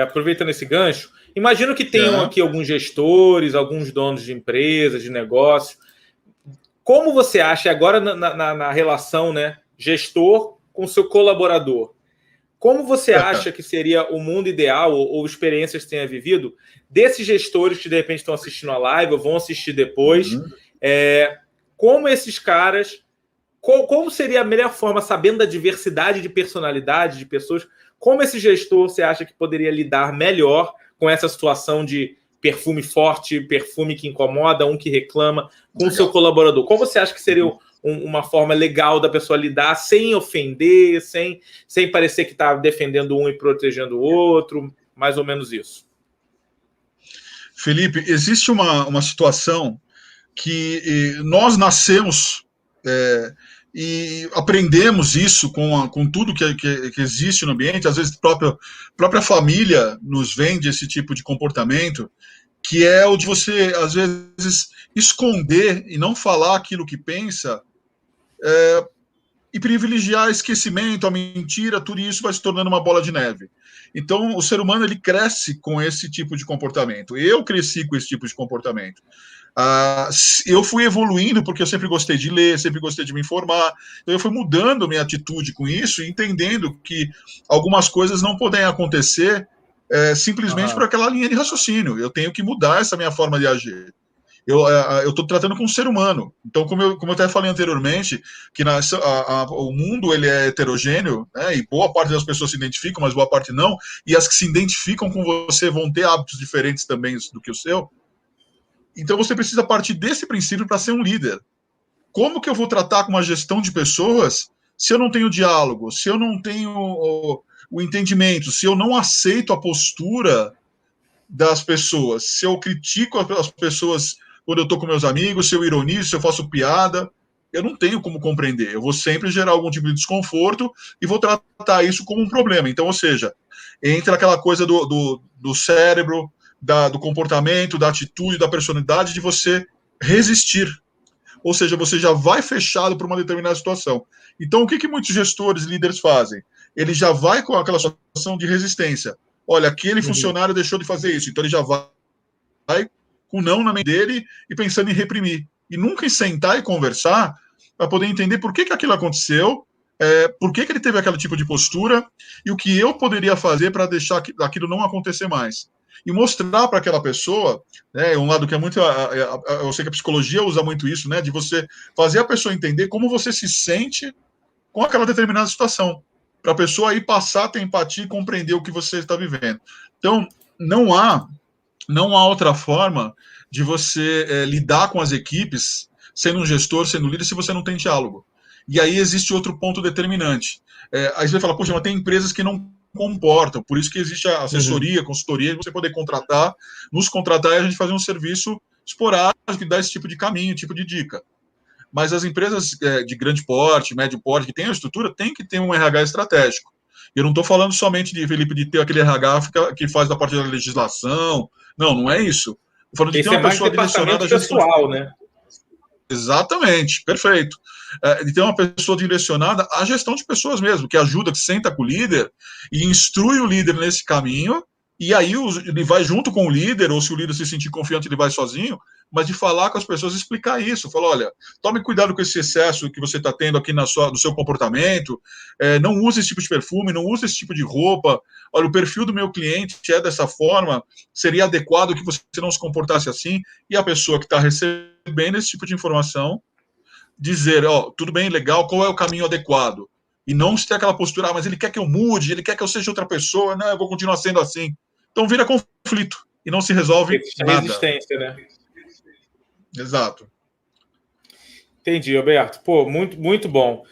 aproveitando esse gancho, imagino que tenham aqui alguns gestores, alguns donos de empresas, de negócios. Como você acha, agora na relação, né, gestor com seu colaborador, como você acha que seria o mundo ideal, ou experiências que tenha vivido, desses gestores que de repente estão assistindo a live ou vão assistir depois, como esses caras, como seria a melhor forma, sabendo da diversidade de personalidade de pessoas, como esse gestor você acha que poderia lidar melhor com essa situação de perfume forte, perfume que incomoda, um que reclama, com o seu colaborador? Como você acha que seria uma forma legal da pessoa lidar sem ofender, sem parecer que está defendendo um e protegendo o outro? Mais ou menos isso. Felipe, existe uma situação que nós nascemos e aprendemos isso com tudo que existe no ambiente. Às vezes a própria família nos vende esse tipo de comportamento, que é o de você, às vezes, esconder e não falar aquilo que pensa, e privilegiar esquecimento, a mentira, tudo isso vai se tornando uma bola de neve. Então, o ser humano ele cresce com esse tipo de comportamento. Eu cresci com esse tipo de comportamento. Eu fui evoluindo porque eu sempre gostei de ler, sempre gostei de me informar. Então, eu fui mudando minha atitude com isso, entendendo que algumas coisas não podem acontecer simplesmente por aquela linha de raciocínio. Eu tenho que mudar essa minha forma de agir. Eu estou tratando com um ser humano. Então, como eu até falei anteriormente, que o mundo ele é heterogêneo, né, e boa parte das pessoas se identificam, mas boa parte não, e as que se identificam com você vão ter hábitos diferentes também do que o seu. Então, você precisa partir desse princípio para ser um líder. Como que eu vou tratar com uma gestão de pessoas se eu não tenho diálogo, se eu não tenho o entendimento, se eu não aceito a postura das pessoas, se eu critico as pessoas quando eu estou com meus amigos, se eu ironizo, se eu faço piada, eu não tenho como compreender. Eu vou sempre gerar algum tipo de desconforto e vou tratar isso como um problema. Então, ou seja, entra aquela coisa do cérebro, do comportamento, da atitude, da personalidade de você resistir. Ou seja, você já vai fechado para uma determinada situação. Então, o que muitos gestores, líderes fazem? Ele já vai com aquela situação de resistência. Olha, aquele funcionário deixou de fazer isso, então ele já vai com não na mente dele e pensando em reprimir. E nunca em sentar e conversar para poder entender por que aquilo aconteceu, por que ele teve aquele tipo de postura e o que eu poderia fazer para deixar aquilo não acontecer mais. E mostrar para aquela pessoa, né, um lado que é muito... eu sei que a psicologia usa muito isso, né, de você fazer a pessoa entender como você se sente com aquela determinada situação, para a pessoa aí passar a ter empatia e compreender o que você está vivendo. Então, não há outra forma de você lidar com as equipes, sendo um gestor, sendo um líder, se você não tem diálogo. E aí existe outro ponto determinante. Aí você vai falar, poxa, mas tem empresas que não comportam, por isso que existe a assessoria, consultoria, você poder nos contratar e a gente fazer um serviço esporádico que dá esse tipo de caminho, tipo de dica. Mas as empresas de grande porte, médio porte, que têm a estrutura, tem que ter um RH estratégico. Eu não estou falando somente de, Felipe, de ter aquele RH que faz da parte da legislação. Não é isso. Estou falando de ter uma pessoa direcionada à gestão pessoal, né? Exatamente, perfeito. De ter uma pessoa direcionada à gestão de pessoas mesmo, que ajuda, que senta com o líder e instrui o líder nesse caminho, e aí ele vai junto com o líder, ou se o líder se sentir confiante, ele vai sozinho, mas de falar com as pessoas, explicar isso. Falar, olha, tome cuidado com esse excesso que você está tendo aqui no seu comportamento, não use esse tipo de perfume, não use esse tipo de roupa. Olha, o perfil do meu cliente é dessa forma, seria adequado que você não se comportasse assim, e a pessoa que está recebendo esse tipo de informação, dizer, tudo bem, legal, qual é o caminho adequado? E não se ter aquela postura, mas ele quer que eu mude, ele quer que eu seja outra pessoa, não, eu vou continuar sendo assim. Então vira conflito e não se resolve nada. Resistência, né? Exato. Entendi, Alberto. Pô, muito, muito bom.